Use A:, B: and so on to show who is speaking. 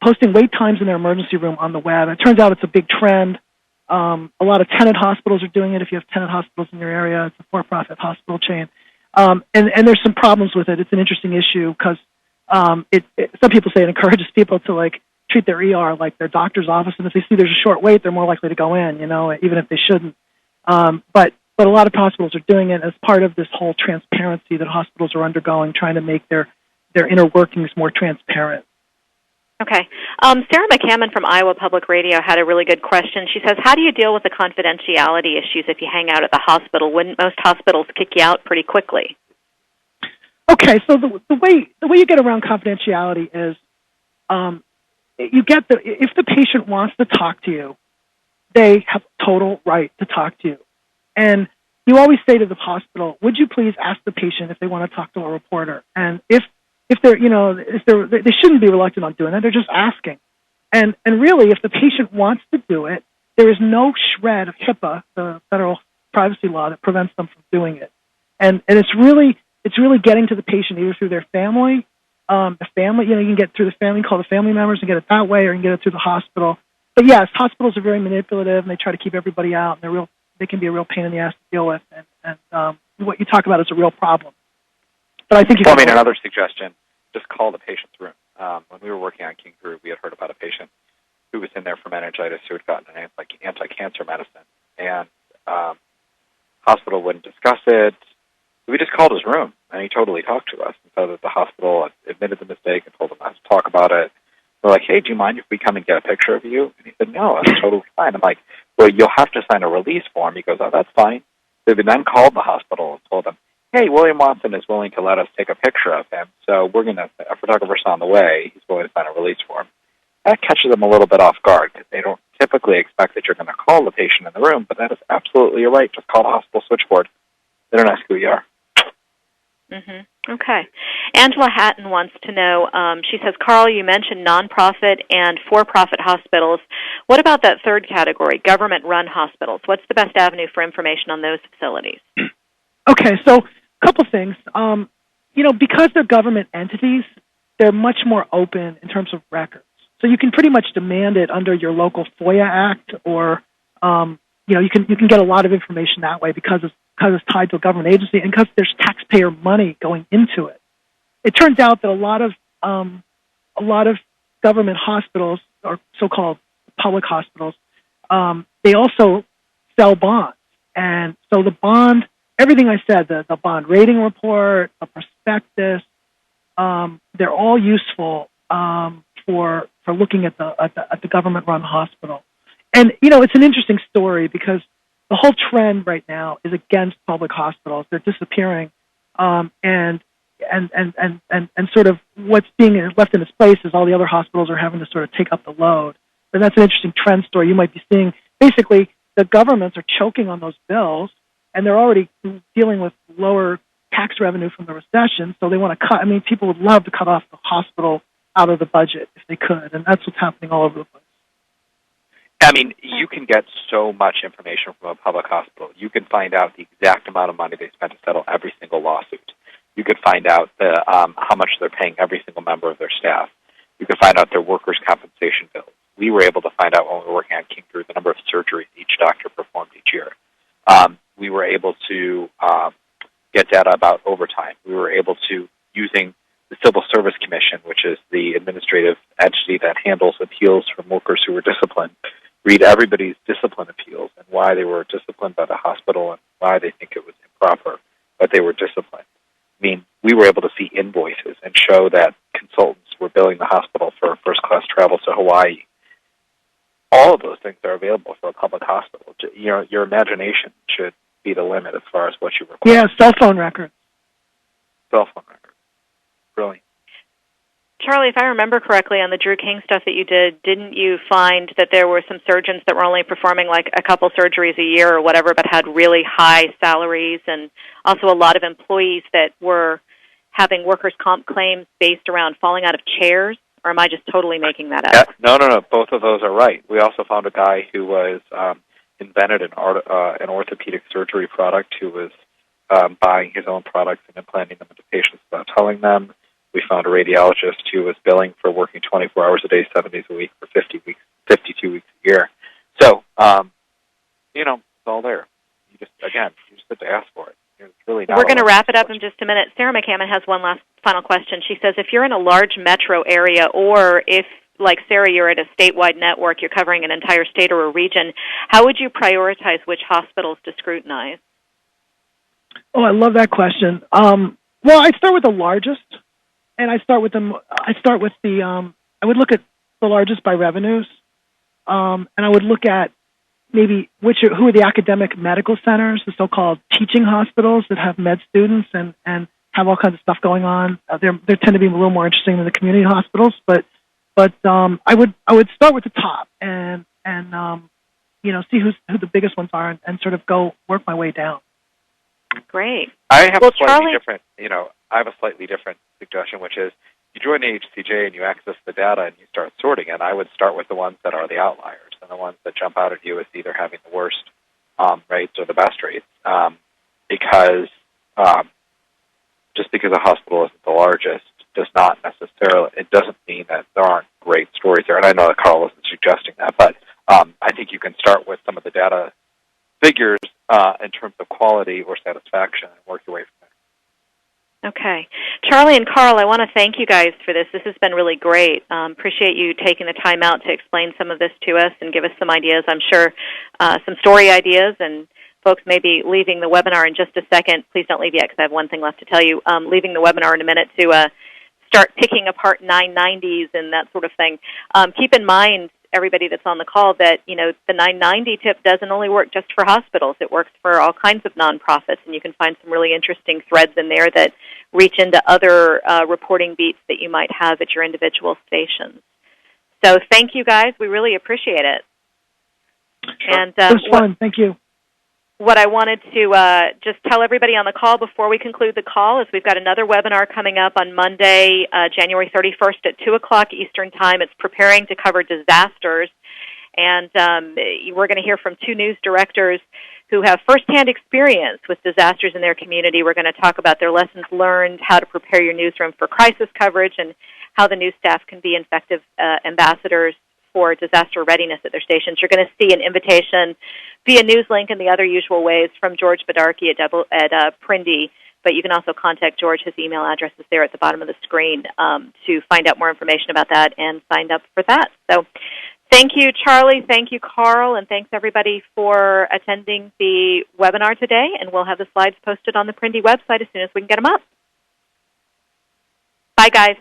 A: posting wait times in their emergency room on the web. It turns out it's a big trend. A lot of tenant hospitals are doing it. If you have tenant hospitals in your area, it's a for-profit hospital chain. And there's some problems with it. It's an interesting issue because some people say it encourages people to treat their ER like their doctor's office, and if they see there's a short wait, they're more likely to go in, even if they shouldn't. But a lot of hospitals are doing it as part of this whole transparency that hospitals are undergoing, trying to make their inner workings more transparent.
B: Okay. Sarah McCammon from Iowa Public Radio had a really good question. She says, how do you deal with the confidentiality issues if you hang out at the hospital? Wouldn't most hospitals kick you out pretty quickly?
A: Okay, so the way you get around confidentiality is if the patient wants to talk to you, they have total right to talk to you. And you always say to the hospital, would you please ask the patient if they want to talk to a reporter? And if they shouldn't be reluctant on doing that, they're just asking. And really, if the patient wants to do it, there is no shred of HIPAA, the federal privacy law, that prevents them from doing it. And it's really getting to the patient either through their family. The family, you can get through the family, call the family members and get it that way, or you can get it through the hospital. But yes, hospitals are very manipulative, and they try to keep everybody out, and they can be a real pain in the ass to deal with. And what you talk about is a real problem. But I think
C: another suggestion: just call the patient's room. When we were working on King Group, we had heard about a patient who was in there for meningitis who had gotten an anti-cancer medicine, and hospital wouldn't discuss it. We just called his room, and he totally talked to us. And so that the hospital admitted the mistake and told him not to talk about it. We're like, hey, do you mind if we come and get a picture of you? And he said, no, that's totally fine. I'm like, well, you'll have to sign a release form. He goes, oh, that's fine. So we then called the hospital and told them, hey, William Watson is willing to let us take a picture of him, so a photographer's on the way. He's willing to sign a release form. That catches them a little bit off guard because they don't typically expect that you're going to call the patient in the room, but that is absolutely right. Just call the hospital switchboard. They don't ask who you are.
B: Mm-hmm. Okay. Angela Hatton wants to know, she says, Carl, you mentioned nonprofit and for-profit hospitals. What about that third category, government-run hospitals? What's the best avenue for information on those facilities?
A: Okay, so a couple things. Because they're government entities, they're much more open in terms of records. So you can pretty much demand it under your local FOIA Act, or you can get a lot of information that way because it's tied to a government agency and because there's taxpayer money going into it. It turns out that a lot of government hospitals, or so-called public hospitals, they also sell bonds, and so the bond. Everything I said, the bond rating report, the prospectus, they're all useful for looking at the government-run hospital. And it's an interesting story because the whole trend right now is against public hospitals. They're disappearing, and sort of what's being left in its place is all the other hospitals are having to sort of take up the load. And that's an interesting trend story you might be seeing. Basically, the governments are choking on those bills, and they're already dealing with lower tax revenue from the recession, so they want to cut. I mean, people would love to cut off the hospital out of the budget if they could, and that's what's happening all over the place.
C: I mean, you can get so much information from a public hospital. You can find out the exact amount of money they spent to settle every single lawsuit. You could find out how much they're paying every single member of their staff. You could find out their workers' compensation bills. We were able to find out when we were working on King Group the number of surgeries each doctor performed each year. We were able to get data about overtime. We were able to, using the Civil Service Commission, which is the administrative entity that handles appeals from workers who were disciplined, read everybody's discipline appeals and why they were disciplined by the hospital and why they think it was improper, but they were disciplined. I mean, we were able to see invoices and show that consultants were billing the hospital for first-class travel to Hawaii. All of those things are available for a public hospital. Your imagination should be the limit as far as what you require.
A: Yeah, cell phone records.
C: Cell phone records. Brilliant.
B: Charlie, if I remember correctly, on the Drew King stuff that you did, didn't you find that there were some surgeons that were only performing like a couple surgeries a year or whatever, but had really high salaries, and also a lot of employees that were having workers' comp claims based around falling out of chairs? Or am I just totally making that up?
C: Yeah, no. Both of those are right. We also found a guy who was invented an orthopedic surgery product who was buying his own products and implanting them into patients without telling them. We found a radiologist who was billing for working 24 hours a day, 7 days a week for 52 weeks a year. So, it's all there. You just have to ask for it. It's really not.
B: We're going to wrap it up in just a minute. Sarah McCammon has one last final question. She says, if you're in a large metro area, or if, like Sarah, you're at a statewide network, you're covering an entire state or a region, how would you prioritize which hospitals to scrutinize?
A: Oh, I love that question. Well, I start with the largest, and I would look at the largest by revenues, and I would look at maybe who are the academic medical centers, the so-called teaching hospitals that have med students and have all kinds of stuff going on. They tend to be a little more interesting than the community hospitals, but I would start with the top and see who the biggest ones are and sort of go work my way down.
B: Great.
C: I have a slightly different suggestion, which is you join HCJ and you access the data and you start sorting it. I would start with the ones that are the outliers and the ones that jump out at you as either having the worst rates or the best rates, because just because a hospital isn't the largest doesn't mean that there aren't great stories there. And I know that Carl wasn't suggesting that, but I think you can start with some of the data figures in terms of quality or satisfaction and work your way from there.
B: Okay. Charlie and Carl, I want to thank you guys for this. This has been really great. Appreciate you taking the time out to explain some of this to us and give us some ideas. I'm sure some story ideas, and folks may be leaving the webinar in just a second. Please don't leave yet because I have one thing left to tell you. Leaving the webinar in a minute to start picking apart 990s and that sort of thing. Keep in mind, everybody that's on the call, that the 990 tip doesn't only work just for hospitals. It works for all kinds of nonprofits, and you can find some really interesting threads in there that reach into other reporting beats that you might have at your individual stations. So thank you, guys. We really appreciate it.
C: Sure.
A: And it was fun. Thank you.
B: What I wanted to just tell everybody on the call before we conclude the call is we've got another webinar coming up on Monday, January 31st at 2 o'clock Eastern Time. It's preparing to cover disasters, and we're going to hear from two news directors who have firsthand experience with disasters in their community. We're going to talk about their lessons learned, how to prepare your newsroom for crisis coverage, and how the news staff can be effective ambassadors for disaster readiness at their stations. You're going to see an invitation via Newslink and the other usual ways from George Bedarky at PRNDI, but you can also contact George. His email address is there at the bottom of the screen to find out more information about that and sign up for that. So thank you, Charlie. Thank you, Carl. And thanks, everybody, for attending the webinar today. And we'll have the slides posted on the PRNDI website as soon as we can get them up. Bye, guys.